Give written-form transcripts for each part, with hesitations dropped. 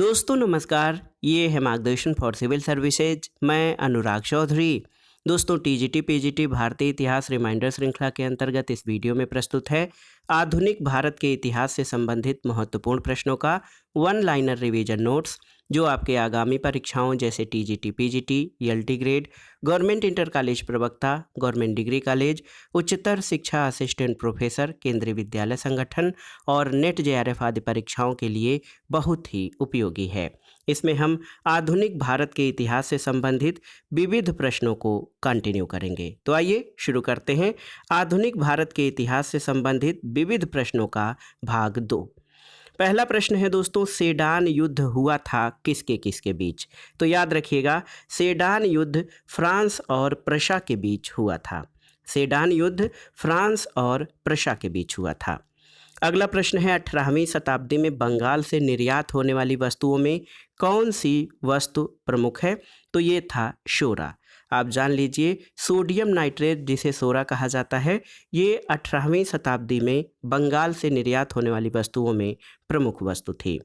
दोस्तों नमस्कार, ये है मार्गदर्शन फॉर सिविल सर्विसेज। मैं अनुराग चौधरी। दोस्तों टीजीटी पीजीटी भारतीय इतिहास रिमाइंडर श्रृंखला के अंतर्गत इस वीडियो में प्रस्तुत है आधुनिक भारत के इतिहास से संबंधित महत्वपूर्ण प्रश्नों का वन लाइनर रिवीजन नोट्स, जो आपके आगामी परीक्षाओं जैसे TGT PGT, LT grade, government inter college प्रवक्ता, गवर्नमेंट डिग्री कॉलेज, उच्चतर शिक्षा असिस्टेंट प्रोफेसर, केंद्रीय विद्यालय संगठन और नेट जेआरएफ आदि परीक्षाओं के लिए बहुत ही उपयोगी है। इसमें हम आधुनिक भारत के इतिहास से संबंधित विविध प्रश्नों को कंटिन्यू करेंगे। तो आइए शुरू करते हैं आधुनिक भारत के इतिहास से संबंधित विविध प्रश्नों का भाग 2। पहला प्रश्न है दोस्तों, सेडान युद्ध हुआ था किसके किसके बीच? तो याद रखिएगा, सेडान युद्ध फ्रांस और प्रशा के बीच हुआ था। सेडान युद्ध फ्रांस और प्रशा के बीच हुआ था। अगला प्रश्न है, 18वीं शताब्दी में बंगाल से निर्यात होने वाली वस्तुओं में कौन सी वस्तु प्रमुख है? तो ये था सोरा। आप जान लीजिए, सोडियम नाइट्रेट जिसे सोरा कहा जाता है, ये 18वीं शताब्दी में बंगाल से निर्यात होने वाली वस्तुओं में प्रमुख वस्तु थी।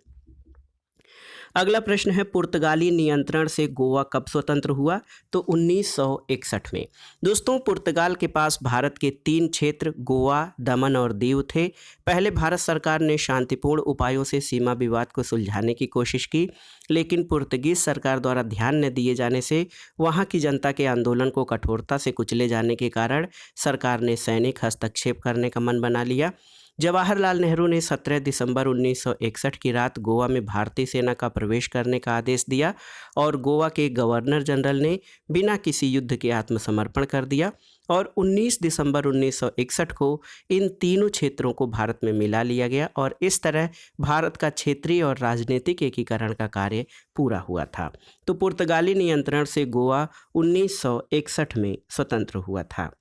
अगला प्रश्न है, पुर्तगाली नियंत्रण से गोवा कब स्वतंत्र हुआ? तो 1961 में। दोस्तों पुर्तगाल के पास भारत के 3 क्षेत्र गोवा, दमन और दीव थे। पहले भारत सरकार ने शांतिपूर्ण उपायों से सीमा विवाद को सुलझाने की कोशिश की, लेकिन पुर्तगीज सरकार द्वारा ध्यान न दिए जाने से वहां की जनता के आंदोलन को कठोरता से कुचले जाने के कारण सरकार ने सैनिक हस्तक्षेप करने का मन बना लिया। जवाहरलाल नेहरू ने 17 दिसंबर 1961 की रात गोवा में भारतीय सेना का प्रवेश करने का आदेश दिया और गोवा के गवर्नर जनरल ने बिना किसी युद्ध के आत्मसमर्पण कर दिया और 19 दिसंबर 1961 को इन तीनों क्षेत्रों को भारत में मिला लिया गया और इस तरह भारत का क्षेत्रीय और राजनीतिक एकीकरण का कार्य पूरा हुआ था। तो पुर्तगाली नियंत्रण से गोवा 1961 में स्वतंत्र हुआ था।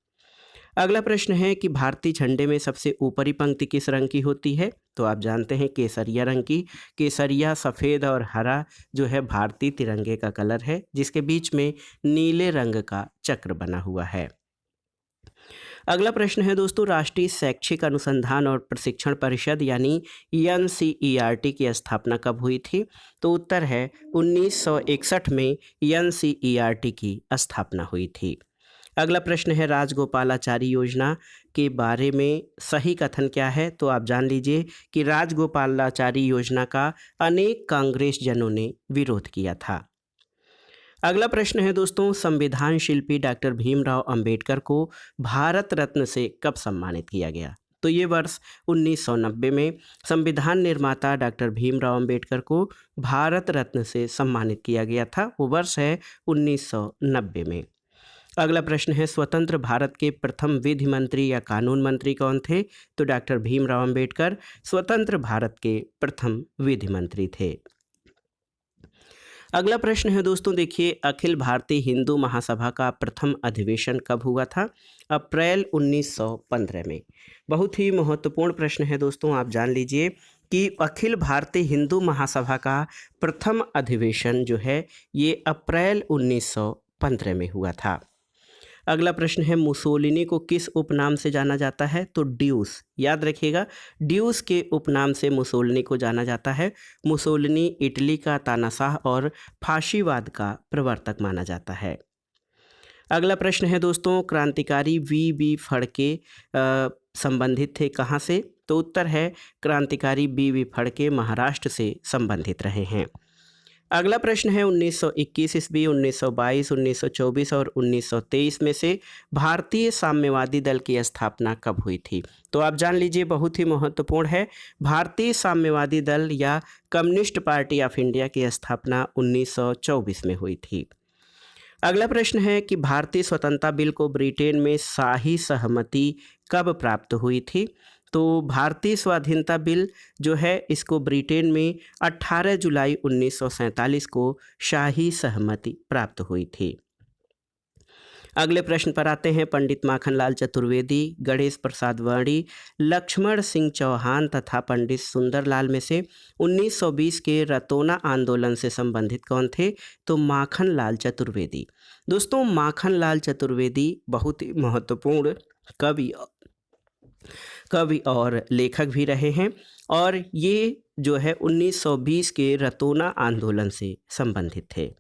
अगला प्रश्न है कि भारतीय झंडे में सबसे ऊपरी पंक्ति किस रंग की होती है? तो आप जानते हैं केसरिया रंग की। केसरिया, सफ़ेद और हरा जो है भारतीय तिरंगे का कलर है, जिसके बीच में नीले रंग का चक्र बना हुआ है। अगला प्रश्न है दोस्तों, राष्ट्रीय शैक्षिक अनुसंधान और प्रशिक्षण परिषद यानी एनसीईआरटी की स्थापना कब हुई थी? तो उत्तर है 1961 में एनसीईआरटी की स्थापना हुई थी। अगला प्रश्न है, राजगोपालाचारी योजना के बारे में सही कथन क्या है? तो आप जान लीजिए कि राजगोपालाचारी योजना का अनेक कांग्रेस जनों ने विरोध किया था। अगला प्रश्न है दोस्तों, संविधान शिल्पी डॉक्टर भीमराव अंबेडकर को भारत रत्न से कब सम्मानित किया गया? तो ये वर्ष 1990 में संविधान निर्माता डॉक्टर भीमराव अंबेडकर को भारत रत्न से सम्मानित किया गया था। वो वर्ष है 1990 में। अगला प्रश्न है, स्वतंत्र भारत के प्रथम विधि मंत्री या कानून मंत्री कौन थे? तो डॉक्टर भीमराव अंबेडकर स्वतंत्र भारत के प्रथम विधि मंत्री थे। अगला प्रश्न है दोस्तों, देखिए, अखिल भारतीय हिंदू महासभा का प्रथम अधिवेशन कब हुआ था? अप्रैल 1915 में। बहुत ही महत्वपूर्ण प्रश्न है दोस्तों। आप जान लीजिए कि अखिल भारतीय हिंदू महासभा का प्रथम अधिवेशन जो है ये अप्रैल 1915 में हुआ था। अगला प्रश्न है, मुसोलिनी को किस उपनाम से जाना जाता है? तो ड्यूस। याद रखिएगा, ड्यूस के उपनाम से मुसोलिनी को जाना जाता है। मुसोलिनी इटली का तानाशाह और फाशीवाद का प्रवर्तक माना जाता है। अगला प्रश्न है दोस्तों, क्रांतिकारी वी फड़के संबंधित थे कहाँ से? तो उत्तर है क्रांतिकारी वी फड़के महाराष्ट्र से संबंधित रहे हैं। अगला प्रश्न है, 1921 ईस्वी, 1922, 1924 और 1923 में से भारतीय साम्यवादी दल की स्थापना कब हुई थी? तो आप जान लीजिए, बहुत ही महत्वपूर्ण है, भारतीय साम्यवादी दल या कम्युनिस्ट पार्टी ऑफ इंडिया की स्थापना 1924 में हुई थी। अगला प्रश्न है कि भारतीय स्वतंत्रता बिल को ब्रिटेन में शाही सहमति कब प्राप्त हुई थी? तो भारतीय स्वाधीनता बिल जो है इसको ब्रिटेन में 18 जुलाई 1947 को शाही सहमति प्राप्त हुई थी। अगले प्रश्न पर आते हैं, पंडित माखनलाल चतुर्वेदी, गणेश प्रसाद वर्णी, लक्ष्मण सिंह चौहान तथा पंडित सुंदरलाल में से 1920 के रतौना आंदोलन से संबंधित कौन थे? तो माखनलाल चतुर्वेदी। दोस्तों माखनलाल चतुर्वेदी बहुत ही महत्वपूर्ण कवि और लेखक भी रहे हैं और ये जो है 1920 के रतौना आंदोलन से संबंधित थे।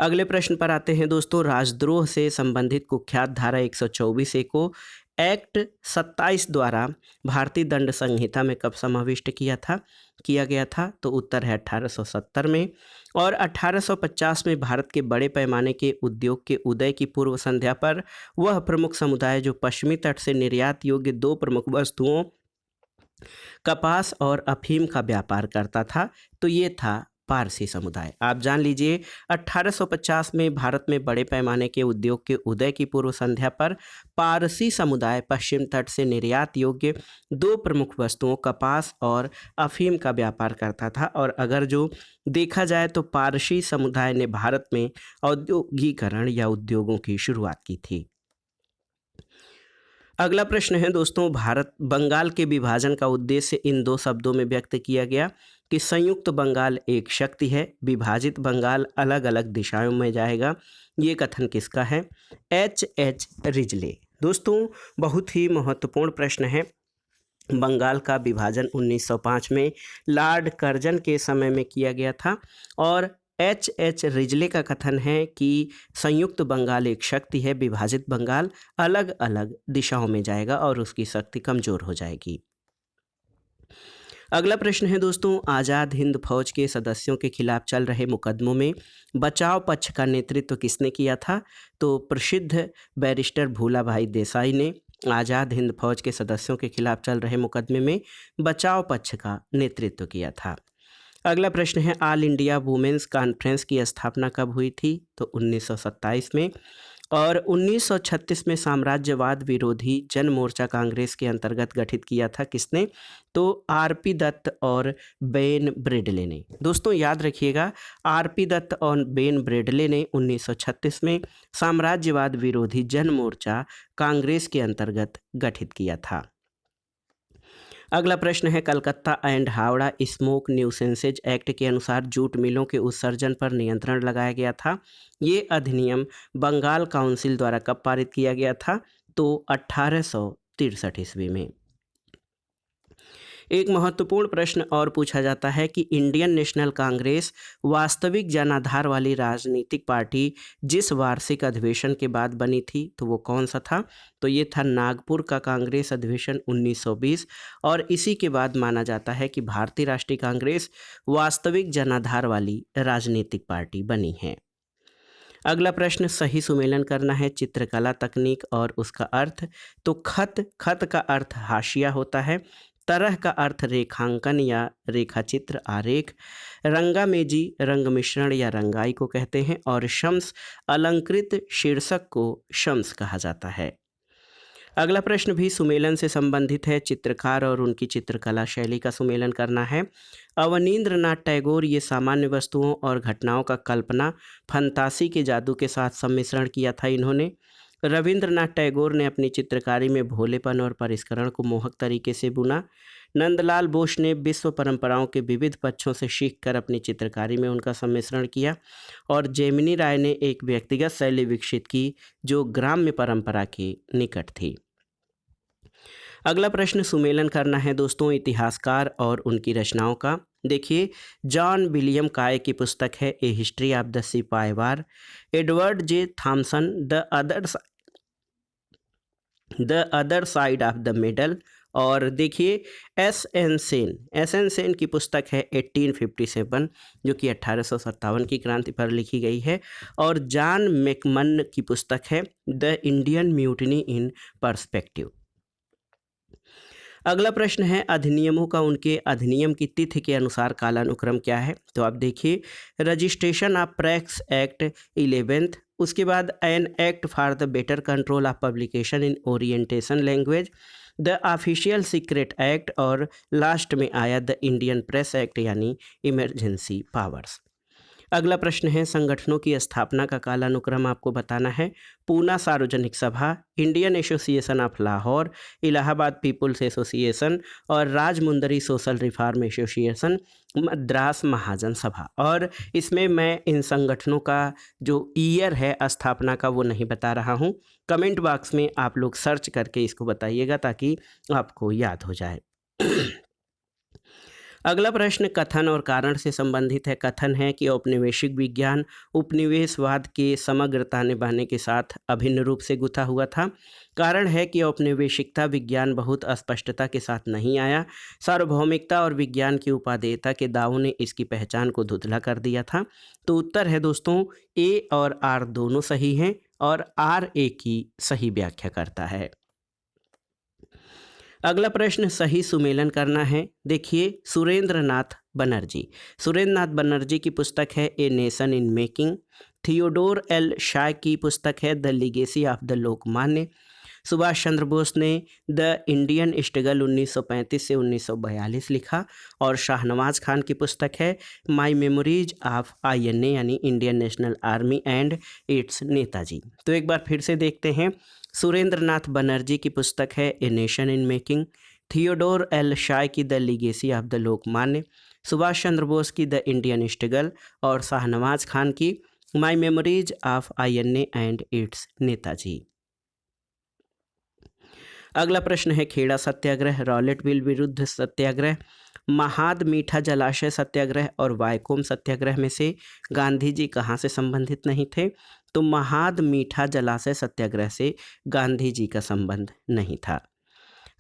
अगले प्रश्न पर आते हैं दोस्तों। राजद्रोह से संबंधित कुख्यात धारा 124 ए को एक्ट 27 द्वारा भारतीय दंड संहिता में कब समाविष्ट किया गया था? तो उत्तर है 1870 में। और 1850 में भारत के बड़े पैमाने के उद्योग के उदय की पूर्व संध्या पर वह प्रमुख समुदाय जो पश्चिमी तट से निर्यात योग्य दो प्रमुख वस्तुओं कपास और अफीम का व्यापार करता था, तो ये था पारसी समुदाय। आप जान लीजिए 1850 में भारत में बड़े पैमाने के उद्योग के उदय की पूर्व संध्या पर पारसी समुदाय पश्चिम तट से निर्यात योग्य दो प्रमुख वस्तुओं कपास और अफीम का व्यापार करता था। और अगर जो देखा जाए तो पारसी समुदाय ने भारत में औद्योगिकरण या उद्योगों की शुरुआत की थी। अगला प्रश्न है दोस्तों। भारत बंगाल के विभाजन का उद्देश्य इन दो शब्दों में व्यक्त किया गया कि संयुक्त बंगाल एक शक्ति है, विभाजित बंगाल अलग अलग दिशाओं में जाएगा। ये कथन किसका है? H. रिजले। दोस्तों बहुत ही महत्वपूर्ण प्रश्न है। बंगाल का विभाजन 1905 में लॉर्ड कर्जन के समय में किया गया था और H. रिजले का कथन है कि संयुक्त बंगाल एक शक्ति है, विभाजित बंगाल अलग अलग दिशाओं में जाएगा और उसकी शक्ति कमजोर हो जाएगी। अगला प्रश्न है दोस्तों। आज़ाद हिंद फौज के सदस्यों के खिलाफ चल रहे मुकदमों में बचाव पक्ष का नेतृत्व किसने किया था? तो प्रसिद्ध बैरिस्टर भूला भाई देसाई ने आज़ाद हिंद फौज के सदस्यों के खिलाफ चल रहे मुकदमे में बचाव पक्ष का नेतृत्व किया था। अगला प्रश्न है। ऑल इंडिया वुमेन्स कॉन्फ्रेंस की स्थापना कब हुई थी? तो 1927 में। और 1936 में साम्राज्यवाद विरोधी जन मोर्चा कांग्रेस के अंतर्गत गठित किया था किसने? तो आरपी दत्त और बेन ब्रेडले ने। दोस्तों याद रखिएगा, आरपी दत्त और बेन ब्रेडले ने 1936 में साम्राज्यवाद विरोधी जन मोर्चा कांग्रेस के अंतर्गत गठित किया था। अगला प्रश्न है। Calcutta and Howrah smoke nuisances act के अनुसार जूट मिलों के उत्सर्जन पर नियंत्रण लगाया गया था। ये अधिनियम बंगाल काउंसिल द्वारा कब पारित किया गया था? तो 1863 ईस्वी में। एक महत्वपूर्ण प्रश्न और पूछा जाता है कि इंडियन नेशनल कांग्रेस वास्तविक जनाधार वाली राजनीतिक पार्टी जिस वार्षिक अधिवेशन के बाद बनी थी, तो वो कौन सा था? तो ये था नागपुर का कांग्रेस अधिवेशन 1920। और इसी के बाद माना जाता है कि भारतीय राष्ट्रीय कांग्रेस वास्तविक जनाधार वाली राजनीतिक पार्टी बनी है। अगला प्रश्न। सही सुमेलन करना है चित्रकला तकनीक और उसका अर्थ। तो खत का अर्थ हाशिया होता है, तरह का अर्थ रेखांकन या रेखाचित्र आरेख, रंगामेजी रंग मिश्रण या रंगाई को कहते हैं और शम्स अलंकृत शीर्षक को शम्स कहा जाता है। अगला प्रश्न भी सुमेलन से संबंधित है। चित्रकार और उनकी चित्रकला शैली का सुमेलन करना है। अवनींद्रनाथ टैगोर ये सामान्य वस्तुओं और घटनाओं का कल्पना फंतासी के जादू के साथ सम्मिश्रण किया था इन्होंने। रविंद्रनाथ टैगोर ने अपनी चित्रकारी में भोलेपन और परिष्करण को मोहक तरीके से बुना। नंदलाल बोस ने विश्व परंपराओं के विविध पक्षों से सीखकर अपनी चित्रकारी में उनका सम्मिश्रण किया। और जेमिनी राय ने एक व्यक्तिगत शैली विकसित की जो ग्राम्य परंपरा के निकट थी। अगला प्रश्न सुमेलन करना है दोस्तों इतिहासकार और उनकी रचनाओं का। देखिए, जॉन विलियम काय की पुस्तक है ए history of the sipahi war. Edward J Thompson the other side of the medal. और देखिए एस.एन. सेन की पुस्तक है 1857 जो कि 1857 की क्रांति पर लिखी गई है। और जॉन मैकमन की पुस्तक है the Indian mutiny in perspective. अगला प्रश्न है अधिनियमों का उनके अधिनियम की तिथि के अनुसार कालानुक्रम क्या है? तो आप देखिए, registration of press act 11th, उसके बाद an act for the better control of publication in orientation language, the official secret act और लास्ट में आया द इंडियन प्रेस एक्ट यानी इमरजेंसी पावर्स। अगला प्रश्न है संगठनों की स्थापना का कालानुक्रम आपको बताना है। Poona Sarvajanik Sabha, Indian association of Lahore, Allahabad people's association और Rajahmundry social reform association, Madras Mahajan Sabha. और इसमें मैं इन संगठनों का जो ईयर है स्थापना का वो नहीं बता रहा हूँ। कमेंट बॉक्स में आप लोग सर्च करके इसको बताइएगा ताकि आपको याद हो जाए। अगला प्रश्न कथन और कारण से संबंधित है। कथन है कि औपनिवेशिक विज्ञान उपनिवेशवाद के समग्र ताने बाने के साथ अभिन्न रूप से गुथा हुआ था। कारण है कि औपनिवेशिकता विज्ञान बहुत अस्पष्टता के साथ नहीं आया। सार्वभौमिकता और विज्ञान की उपादेयता के दावों ने इसकी पहचान को धुंधला कर दिया था। तो उत्तर है दोस्तों, ए और आर दोनों सही हैं और आर ए की सही व्याख्या करता है। अगला प्रश्न सही सुमेलन करना है। देखिए, सुरेंद्र नाथ बनर्जी की पुस्तक है a nation in making. Theodore L Shay की पुस्तक है the legacy of the Lokmanya. Subhash Chandra Bose ने द इंडियन स्ट्रगल 1935 से 1942 लिखा। और शाहनवाज खान की पुस्तक है माई मेमोरीज ऑफ INA यानी Indian national army and its Netaji. तो एक बार फिर से देखते हैं। सुरेंद्र नाथ बनर्जी की पुस्तक है a nation in making. Theodore L Shay की the legacy of the Lokmanya. Subhash Chandra Bose की द इंडियन स्ट्रगल। और शाहनवाज खान की my memories of INA and its Netaji. अगला प्रश्न है खेड़ा सत्याग्रह, रॉलेटविल विरुद्ध सत्याग्रह, महाद मीठा जलाशय सत्याग्रह और वायकोम सत्याग्रह में से गांधी जी कहाँ से संबंधित नहीं थे? तो महाद मीठा जलाशय सत्याग्रह से गांधी जी का संबंध नहीं था।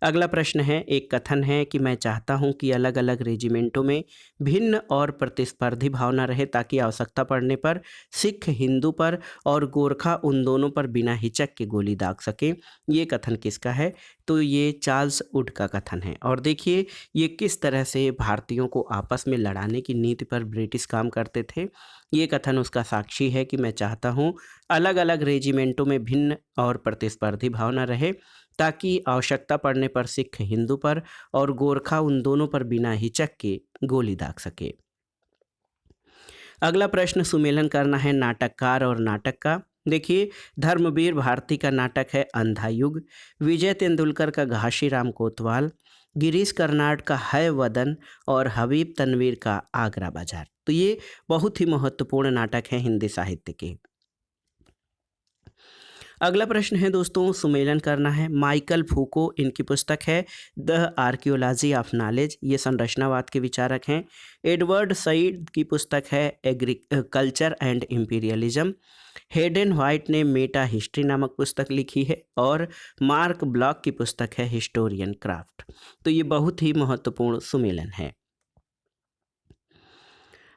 अगला प्रश्न है, एक कथन है कि मैं चाहता हूं कि अलग अलग रेजिमेंटों में भिन्न और प्रतिस्पर्धी भावना रहे ताकि आवश्यकता पड़ने पर सिख हिंदू पर और गोरखा उन दोनों पर बिना हिचक के गोली दाग सके। ये कथन किसका है? तो ये चार्ल्स वुड का कथन है। और देखिए ये किस तरह से भारतीयों को आपस में लड़ाने की नीति पर ब्रिटिश काम करते थे। ये कथन उसका साक्षी है कि मैं चाहता हूँ अलग अलग रेजिमेंटों में भिन्न और प्रतिस्पर्धी भावना रहे ताकि आवश्यकता पड़ने पर सिख हिंदू पर और गोरखा उन दोनों पर बिना हिचक के गोली दाग सके। अगला प्रश्न सुमेलन करना है नाटककार और नाटक का। देखिए, धर्मवीर भारती का नाटक है अंधा युग, विजय तेंदुलकर का घाशीराम कोतवाल, गिरीश कर्नाड का है वदन और हबीब तनवीर का आगरा बाजार। तो ये बहुत ही महत्वपूर्ण नाटक है हिंदी साहित्य के। अगला प्रश्न है दोस्तों सुमेलन करना है माइकल फूको, इनकी पुस्तक है द आर्कियोलॉजी ऑफ नॉलेज, ये संरचनावाद के विचारक हैं। एडवर्ड सईद की पुस्तक है agriculture and imperialism. Hayden white ने मेटा हिस्ट्री नामक पुस्तक लिखी है। और मार्क ब्लॉक की पुस्तक है हिस्टोरियन क्राफ्ट। तो ये बहुत ही महत्वपूर्ण सुमेलन है।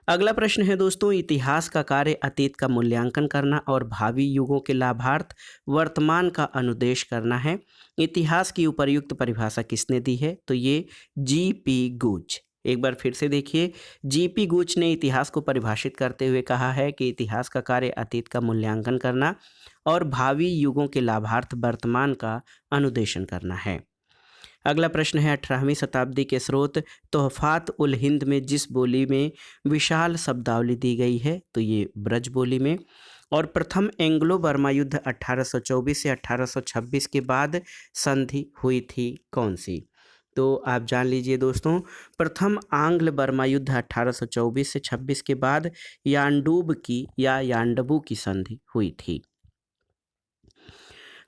अगला प्रश्न है दोस्तों इतिहास का कार्य अतीत का मूल्यांकन करना और भावी युगों के लाभार्थ वर्तमान का अनुदेश करना है। इतिहास की उपर्युक्त परिभाषा किसने दी है? तो ये GP गूच। एक बार फिर से देखिए, GP गूच ने इतिहास को परिभाषित करते हुए कहा है कि इतिहास का कार्य अतीत का मूल्यांकन करना और भावी युगों के लाभार्थ वर्तमान का अनुदेशन करना है। अगला प्रश्न है 18वीं शताब्दी के स्रोत तोहफात उल हिंद में जिस बोली में विशाल शब्दावली दी गई है? तो ये ब्रज बोली में। और प्रथम एंग्लो बर्मा युद्ध 1824 से 1826 के बाद संधि हुई थी कौन सी? तो आप जान लीजिए दोस्तों, प्रथम आंग्ल बर्मा युद्ध 1824 से 26 के बाद यांडूब की या यांडबू की संधि हुई थी।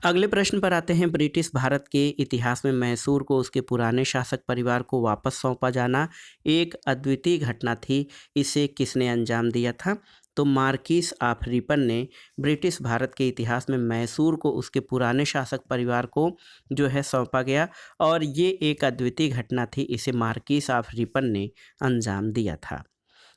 अगले प्रश्न पर आते हैं। ब्रिटिश भारत के इतिहास में मैसूर को उसके पुराने शासक परिवार को वापस सौंपा जाना एक अद्वितीय घटना थी। इसे किसने अंजाम दिया था? तो मार्किस ऑफ रिपन ने ब्रिटिश भारत के इतिहास में मैसूर को उसके पुराने शासक परिवार को जो है सौंपा गया और ये एक अद्वितीय घटना थी। इसे मार्किस ऑफ रिपन ने अंजाम दिया था।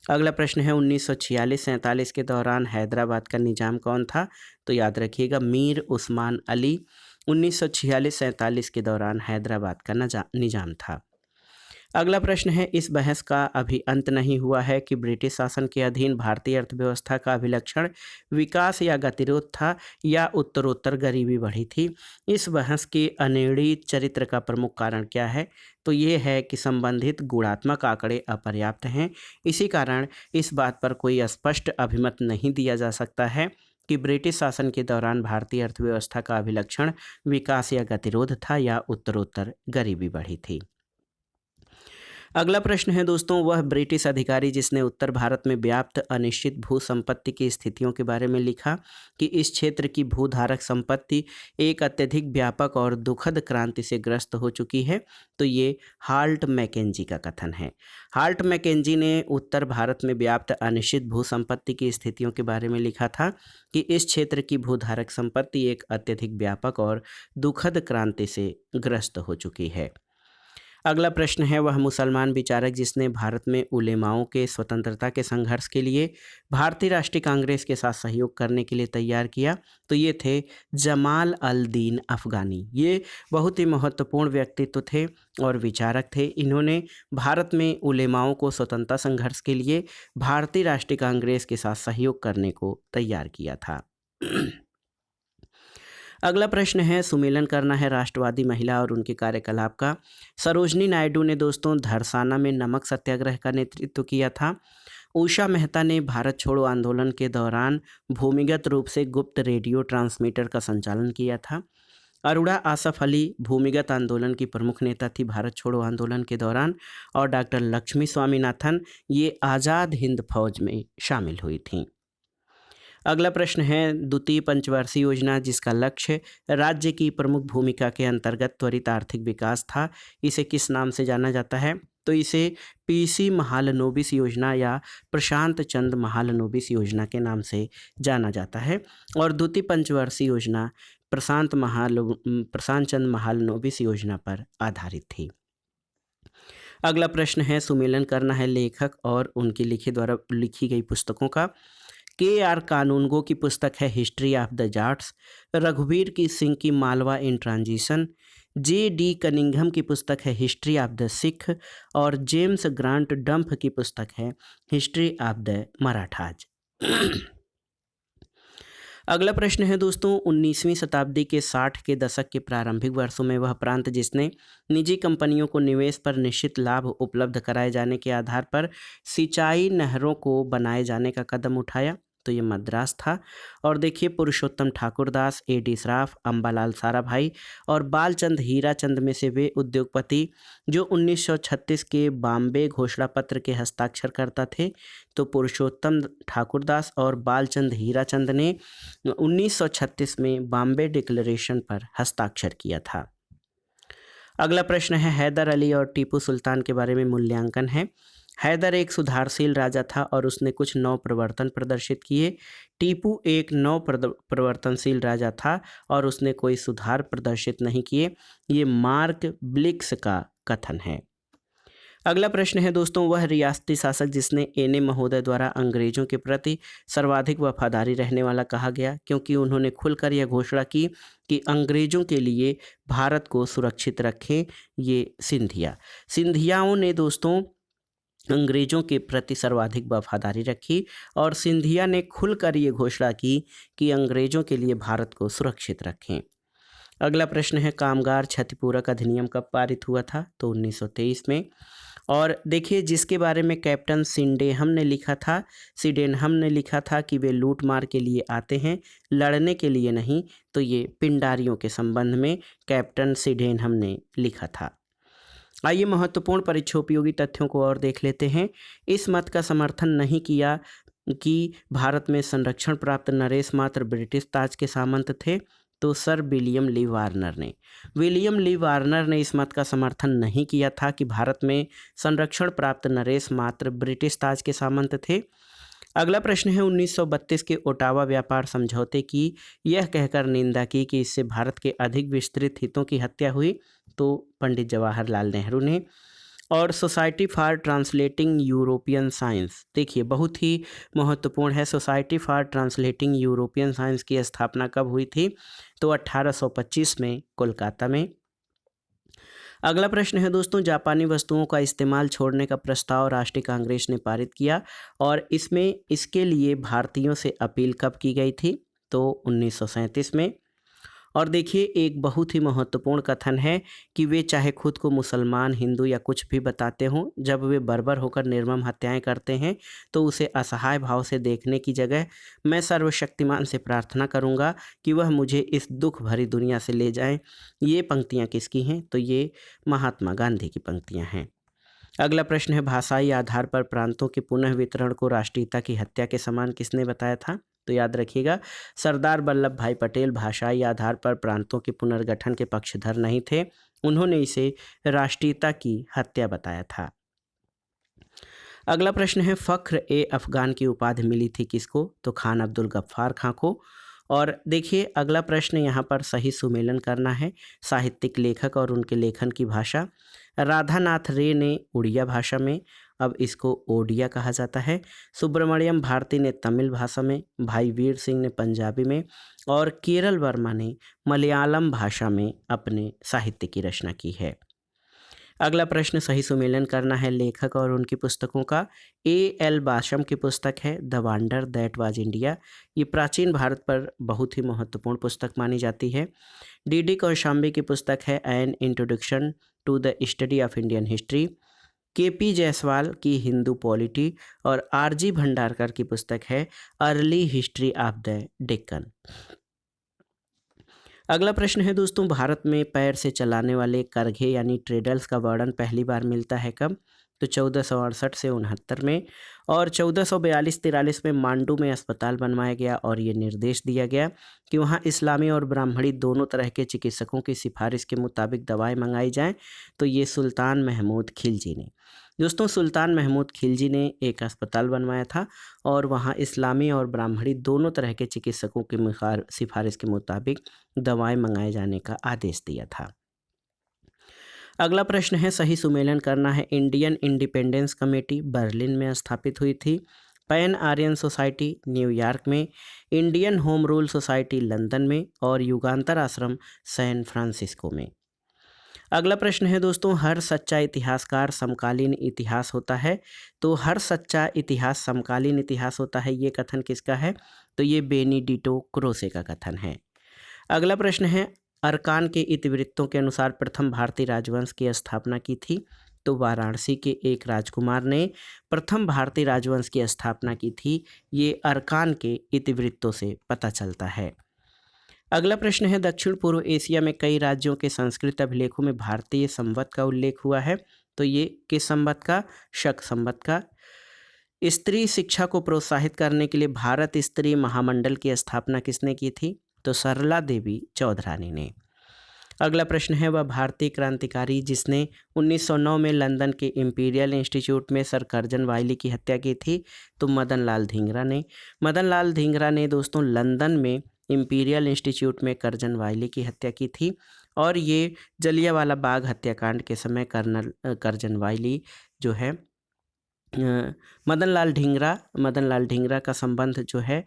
अगला प्रश्न है 1946-47 के दौरान हैदराबाद का निजाम कौन था? तो याद रखिएगा मीर उस्मान अली 1946-47 के दौरान हैदराबाद का निजाम था। अगला प्रश्न है इस बहस का अभी अंत नहीं हुआ है कि ब्रिटिश शासन के अधीन भारतीय अर्थव्यवस्था का अभिलक्षण विकास या गतिरोध था या उत्तरोत्तर गरीबी बढ़ी थी। इस बहस के अनिर्णीत चरित्र का प्रमुख कारण क्या है? तो ये है कि संबंधित गुणात्मक आंकड़े अपर्याप्त हैं। इसी कारण इस बात पर कोई स्पष्ट अभिमत नहीं दिया जा सकता है कि ब्रिटिश शासन के दौरान भारतीय अर्थव्यवस्था का अभिलक्षण विकास या गतिरोध था या उत्तरोत्तर गरीबी बढ़ी थी। अगला प्रश्न है दोस्तों, वह ब्रिटिश अधिकारी जिसने उत्तर भारत में व्याप्त अनिश्चित भू संपत्ति की स्थितियों के बारे में लिखा कि इस क्षेत्र की भूधारक संपत्ति एक अत्यधिक व्यापक और दुखद क्रांति से ग्रस्त हो चुकी है, तो ये हाल्ट मैकेंजी का कथन है। हाल्ट मैकेंजी ने उत्तर भारत में व्याप्त अनिश्चित भू संपत्ति की स्थितियों के बारे में लिखा था कि इस क्षेत्र की भूधारक संपत्ति एक अत्यधिक व्यापक और दुखद क्रांति से ग्रस्त हो चुकी है। अगला प्रश्न है, वह मुसलमान विचारक जिसने भारत में उलेमाओं के स्वतंत्रता के संघर्ष के लिए भारतीय राष्ट्रीय कांग्रेस के साथ सहयोग करने के लिए तैयार किया, तो ये थे जमाल अल दीन अफ़गानी। ये बहुत ही महत्वपूर्ण व्यक्तित्व थे और विचारक थे। इन्होंने भारत में उलेमाओं को स्वतंत्रता संघर्ष के लिए भारतीय राष्ट्रीय कांग्रेस के साथ सहयोग करने को तैयार किया था। अगला प्रश्न है, सुमेलन करना है राष्ट्रवादी महिला और उनके कार्यकलाप का। सरोजनी नायडू ने दोस्तों धरसाना में नमक सत्याग्रह का नेतृत्व किया था। उषा मेहता ने भारत छोड़ो आंदोलन के दौरान भूमिगत रूप से गुप्त रेडियो ट्रांसमीटर का संचालन किया था। अरुणा आसफ अली भूमिगत आंदोलन की प्रमुख नेता थी भारत छोड़ो आंदोलन के दौरान, और डॉक्टर लक्ष्मी स्वामीनाथन ये आज़ाद हिंद फौज में शामिल हुई थीं। अगला प्रश्न है, द्वितीय पंचवर्षीय योजना जिसका लक्ष्य राज्य की प्रमुख भूमिका के अंतर्गत त्वरित आर्थिक विकास था, इसे किस नाम से जाना जाता है, तो इसे पीसी महालनोबिस योजना या प्रशांत चंद महालनोबिस योजना के नाम से जाना जाता है। और द्वितीय पंचवर्षीय योजना प्रशांत चंद महालनोबिस योजना पर आधारित थी। अगला प्रश्न है, सुमेलन करना है लेखक और उनकी द्वारा लिखी गई पुस्तकों का। के.आर. कानूनगो की पुस्तक है हिस्ट्री ऑफ द जाट्स, रघुवीर की सिंह की मालवा इन ट्रांजिशन, जे.डी. कनिंघम की पुस्तक है हिस्ट्री ऑफ द सिख, और जेम्स ग्रांट डंफ की पुस्तक है हिस्ट्री ऑफ द मराठाज। अगला प्रश्न है दोस्तों, 19वीं शताब्दी के 60 के दशक के प्रारंभिक वर्षों में वह प्रांत जिसने निजी कंपनियों को निवेश पर निश्चित लाभ उपलब्ध कराए जाने के आधार पर सिंचाई नहरों को बनाए जाने का कदम उठाया, तो ये मद्रास था। और देखिए, पुरुषोत्तम ठाकुरदास, ए.डी. श्राफ, अम्बालाल साराभाई और बालचंद हीराचंद में से वे उद्योगपति जो 1936 के बॉम्बे घोषणा पत्र के हस्ताक्षर करता थे, तो पुरुषोत्तम ठाकुरदास और बालचंद हीराचंद ने 1936 में बॉम्बे डिक्लेरेशन पर हस्ताक्षर किया था। अगला प्रश्न है, हैदर अली और टीपू सुल्तान के बारे में मूल्यांकन है। हैदर एक सुधारशील राजा था और उसने कुछ नव प्रवर्तन प्रदर्शित किए। टीपू एक नव प्रवर्तनशील राजा था और उसने कोई सुधार प्रदर्शित नहीं किए। ये मार्क ब्लिक्स का कथन है। अगला प्रश्न है दोस्तों, वह रियासती शासक जिसने एने महोदय द्वारा अंग्रेजों के प्रति सर्वाधिक वफादारी रहने वाला कहा गया, क्योंकि उन्होंने खुलकर यह घोषणा की कि अंग्रेजों के लिए भारत को सुरक्षित रखें, ये सिंधियाओं ने दोस्तों अंग्रेजों के प्रति सर्वाधिक वफादारी रखी और सिंधिया ने खुलकर ये घोषणा की कि अंग्रेजों के लिए भारत को सुरक्षित रखें। अगला प्रश्न है, कामगार क्षतिपूरक अधिनियम कब पारित हुआ था, तो 1923 में। और देखिए, जिसके बारे में कैप्टन सिडेनहम ने लिखा था कि वे लूट मार के लिए आते हैं, लड़ने के लिए नहीं, तो ये पिंडारियों के संबंध में कैप्टन सिडेनहम ने लिखा था। आइए महत्वपूर्ण परीक्षोपयोगी तथ्यों को और देख लेते हैं। इस मत का समर्थन नहीं किया कि भारत में संरक्षण प्राप्त नरेश मात्र ब्रिटिश ताज के सामंत थे, तो सर विलियम ली वार्नर ने इस मत का समर्थन नहीं किया था कि भारत में संरक्षण प्राप्त नरेश मात्र ब्रिटिश ताज के सामंत थे। अगला प्रश्न है, 1932 के ओटावा व्यापार समझौते की यह कहकर निंदा की कि इससे भारत के अधिक विस्तृत हितों की हत्या हुई, तो पंडित जवाहरलाल नेहरू ने। और society for translating European science, देखिए बहुत ही महत्वपूर्ण है। Society for translating European science की स्थापना कब हुई थी, तो 1825 में कोलकाता में। अगला प्रश्न है दोस्तों, जापानी वस्तुओं का इस्तेमाल छोड़ने का प्रस्ताव राष्ट्रीय कांग्रेस ने पारित किया और इसके लिए भारतीयों से अपील कब की गई थी, तो 1937 में। और देखिए, एक बहुत ही महत्वपूर्ण कथन है कि वे चाहे खुद को मुसलमान, हिंदू या कुछ भी बताते हों, जब वे बर्बर होकर निर्मम हत्याएं करते हैं तो उसे असहाय भाव से देखने की जगह मैं सर्वशक्तिमान से प्रार्थना करूंगा कि वह मुझे इस दुख भरी दुनिया से ले जाएं। ये पंक्तियां किसकी हैं, तो ये महात्मा गांधी की पंक्तियां हैं। अगला प्रश्न है भाषाई आधार पर प्रांतों के पुनः वितरण को राष्ट्रीयता की हत्या के समान किसने बताया था? तो याद रखिएगा, सरदार वल्लभ भाई पटेल भाषाई आधार पर प्रांतों के पुनर्गठन के पक्षधर नहीं थे, उन्होंने इसे राष्ट्रीयता की हत्या बताया था। अगला प्रश्न है फ़ख्र ए अफ़गान की उपाधि मिली थी किसको? तो खान अब्दुल गफ्फार खां को। और देखिए अगला प्रश्न यहाँ पर सही सुमेलन करना है। साहित्यिक लेखक और उनके लेखन की भाषा, राधानाथ रे ने उड़िया भाषा में, अब इसको ओडिया कहा जाता है। सुब्रमण्यम भारती ने तमिल भाषा में, भाई वीर सिंह ने पंजाबी में और केरल वर्मा ने मलयालम भाषा में अपने साहित्य की रचना की है। अगला प्रश्न सही सुमेलन करना है लेखक और उनकी पुस्तकों का। A.L. बाशम की पुस्तक है the wonder that was India, ये प्राचीन भारत पर बहुत ही महत्वपूर्ण पुस्तक मानी जाती है। D.D. कौशाम्बी की पुस्तक है an introduction to the study of Indian history. K.P. Jayaswal की हिंदू पॉलिटी और R.G. भंडारकर की पुस्तक है early history of the Deccan. अगला प्रश्न है दोस्तों, भारत में पैर से चलाने वाले करघे यानी ट्रेडल्स का वर्णन पहली बार मिलता है कब? तो 1468 से 69 में। और 1442-43 में मांडू में अस्पताल बनवाया गया और ये निर्देश दिया गया कि वहाँ इस्लामी और ब्राह्मणी दोनों तरह के चिकित्सकों की सिफारिश के मुताबिक दवाएं मंगाई जाएं। तो ये सुल्तान महमूद खिलजी ने, दोस्तों सुल्तान महमूद खिलजी ने एक अस्पताल बनवाया था और वहाँ इस्लामी और ब्राह्मणी दोनों तरह के चिकित्सकों की सिफारिश के मुताबिक दवाएं मंगाए जाने का आदेश दिया था। अगला प्रश्न है सही सुमेलन करना है। इंडियन इंडिपेंडेंस कमेटी बर्लिन में स्थापित हुई थी, पैन आर्यन सोसाइटी न्यूयॉर्क में, Indian home rule society London में और युगांतर आश्रम सैन फ्रांसिस्को में। अगला प्रश्न है दोस्तों, हर सच्चा इतिहासकार समकालीन इतिहास होता है। तो हर सच्चा इतिहास समकालीन इतिहास होता है, ये कथन किसका है? तो ये बेनिडिटो क्रोसे का कथन है। अगला प्रश्न है अरकान के इतिवृत्तों के अनुसार प्रथम भारतीय राजवंश की स्थापना की थी। तो वाराणसी के एक राजकुमार ने प्रथम भारतीय राजवंश की स्थापना की थी, ये अरकान के इतिवृत्तों से पता चलता है। अगला प्रश्न है दक्षिण पूर्व एशिया में कई राज्यों के संस्कृत अभिलेखों में भारतीय संवत का उल्लेख हुआ है। तो ये किस संवत का? शक संवत का। स्त्री शिक्षा को प्रोत्साहित करने के लिए भारत स्त्री महामंडल की स्थापना किसने की थी? तो सरला देवी चौधरानी ने। अगला प्रश्न है वह भारतीय क्रांतिकारी जिसने 1909 में लंदन के इंपीरियल इंस्टीट्यूट में सर कर्जन वाइली की हत्या की थी। तो मदन लाल धिंगरा ने। मदन लाल धिंगरा ने दोस्तों लंदन में इंपीरियल इंस्टीट्यूट में कर्जन वाइली की हत्या की थी और ये जलियांवाला बाग हत्याकांड के समय कर्नल कर्जन वाइली जो है मदन लाल ढींगरा का संबंध जो है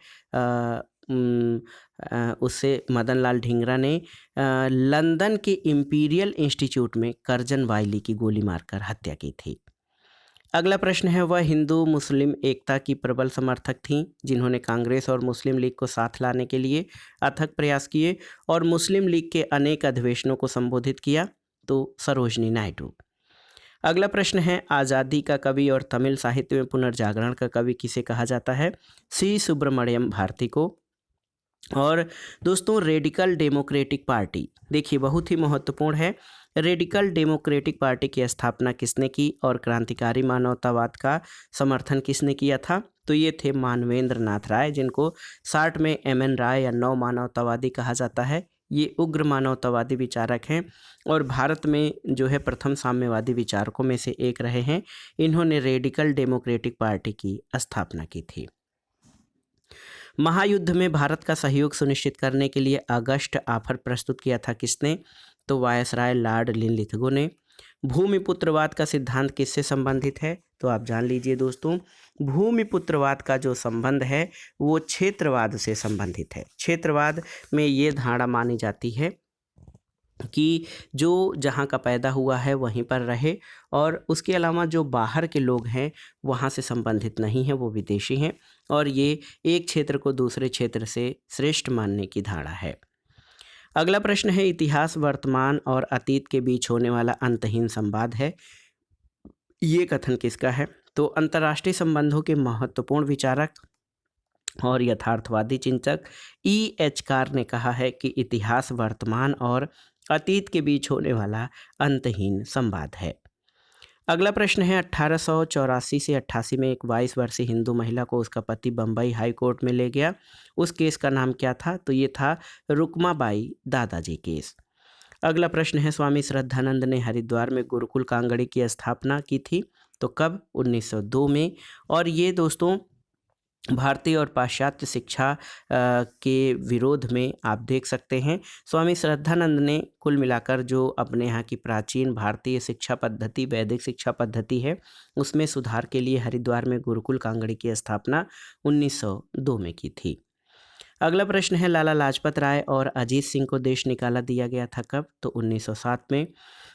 उससे मदन लाल ढींगरा ने लंदन के इंपीरियल इंस्टीट्यूट में कर्जन वाइली की गोली मारकर हत्या की थी। अगला प्रश्न है वह हिंदू मुस्लिम एकता की प्रबल समर्थक थीं जिन्होंने कांग्रेस और मुस्लिम लीग को साथ लाने के लिए अथक प्रयास किए और मुस्लिम लीग के अनेक अधिवेशनों को संबोधित किया। तो सरोजनी नायडू। अगला प्रश्न है आज़ादी का कवि और तमिल साहित्य में पुनर्जागरण का कवि किसे कहा जाता है? सी सुब्रमण्यम भारती को। और दोस्तों रेडिकल डेमोक्रेटिक पार्टी, देखिए बहुत ही महत्वपूर्ण है, रेडिकल डेमोक्रेटिक पार्टी की स्थापना किसने की और क्रांतिकारी मानवतावाद का समर्थन किसने किया था? तो ये थे मानवेंद्र नाथ राय, जिनको शार्ट में MN राय या नव मानवतावादी कहा जाता है। ये उग्र मानवतावादी विचारक हैं और भारत में जो है प्रथम साम्यवादी विचारकों में से एक रहे हैं। इन्होंने रेडिकल डेमोक्रेटिक पार्टी की स्थापना की थी। महायुद्ध में भारत का सहयोग सुनिश्चित करने के लिए अगस्ट ऑफर प्रस्तुत किया था किसने? तो वायसराय लॉर्ड लिनलिथगो ने। भूमिपुत्रवाद का सिद्धांत किससे संबंधित है? तो आप जान लीजिए दोस्तों, भूमिपुत्रवाद का जो संबंध है वो क्षेत्रवाद से संबंधित है। क्षेत्रवाद में ये धारणा मानी जाती है कि जो जहाँ का पैदा हुआ है वहीं पर रहे और उसके अलावा जो बाहर के लोग हैं वहाँ से संबंधित नहीं है, वो विदेशी हैं और ये एक क्षेत्र को दूसरे क्षेत्र से श्रेष्ठ मानने की धारणा है। अगला प्रश्न है इतिहास वर्तमान और अतीत के बीच होने वाला अंतहीन संवाद है, ये कथन किसका है? तो अंतर्राष्ट्रीय संबंधों के महत्वपूर्ण विचारक और यथार्थवादी चिंतक E.H. कार ने कहा है कि इतिहास वर्तमान और अतीत के बीच होने वाला अंतहीन संवाद है। अगला प्रश्न है 1884 से 88 में एक 22 वर्षीय हिंदू महिला को उसका पति बम्बई हाई कोर्ट में ले गया। उस केस का नाम क्या था? तो ये था रुक्माबाई दादाजी केस। अगला प्रश्न है स्वामी श्रद्धानंद ने हरिद्वार में गुरुकुल कांगड़ी की स्थापना की थी। तो कब? 1902 में। और ये दोस्तों भारतीय और पाश्चात्य शिक्षा के विरोध में आप देख सकते हैं। स्वामी श्रद्धानंद ने कुल मिलाकर जो अपने यहाँ की प्राचीन भारतीय शिक्षा पद्धति, वैदिक शिक्षा पद्धति है, उसमें सुधार के लिए हरिद्वार में गुरुकुल कांगड़ी की स्थापना 1902 में की थी। अगला प्रश्न है लाला लाजपत राय और अजीत सिंह को देश निकाला दिया गया था कब? तो 1907 में।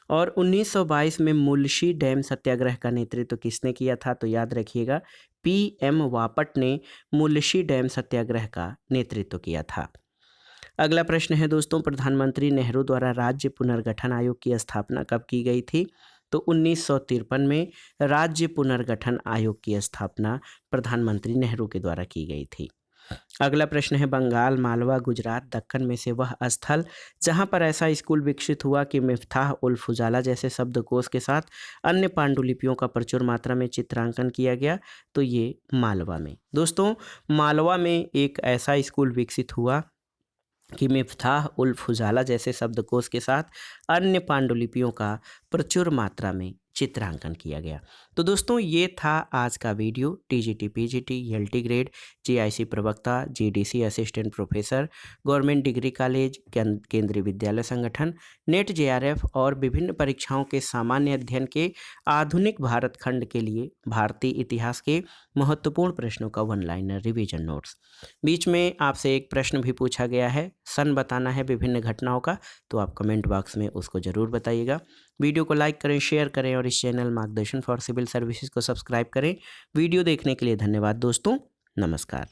और 1922 में मुलशी डैम सत्याग्रह का नेतृत्व किसने किया था? तो याद रखिएगा, PM वापट ने मुलशी डैम सत्याग्रह का नेतृत्व किया था। अगला प्रश्न है दोस्तों प्रधानमंत्री नेहरू द्वारा राज्य पुनर्गठन आयोग की स्थापना कब की गई थी? तो 1953 में राज्य पुनर्गठन आयोग की स्थापना प्रधानमंत्री नेहरू के द्वारा की गई थी। अगला प्रश्न है बंगाल, मालवा, गुजरात, दक्कन में से वह स्थल जहां पर ऐसा स्कूल विकसित हुआ कि मिफ्ताह उल फुजाला जैसे शब्दकोश के साथ अन्य पांडुलिपियों का प्रचुर मात्रा में चित्रांकन किया गया? तो ये मालवा में। दोस्तों मालवा में एक ऐसा स्कूल विकसित हुआ कि मिफ्ताह उल फुजाला जैसे शब्दकोश के साथ अन्य पांडुलिपियों का प्रचुर मात्रा में चित्रांकन किया गया। तो दोस्तों ये था आज का video. TGT PGT LT grade, GIC प्रवक्ता, GDC assistant professor, government degree college, केंद्रीय विद्यालय संगठन, नेट JRF और विभिन्न परीक्षाओं के सामान्य अध्ययन के आधुनिक भारत खंड के लिए भारतीय इतिहास के महत्वपूर्ण प्रश्नों का वन लाइनर रिवीजन नोट्स। बीच में आपसे एक प्रश्न भी पूछा गया है, सन बताना है विभिन्न घटनाओं का, तो आप कमेंट बॉक्स में उसको ज़रूर बताइएगा। वीडियो को लाइक करें, शेयर करें और इस चैनल मार्गदर्शन फॉर सिविल सर्विसेज को सब्सक्राइब करें। वीडियो देखने के लिए धन्यवाद दोस्तों। नमस्कार।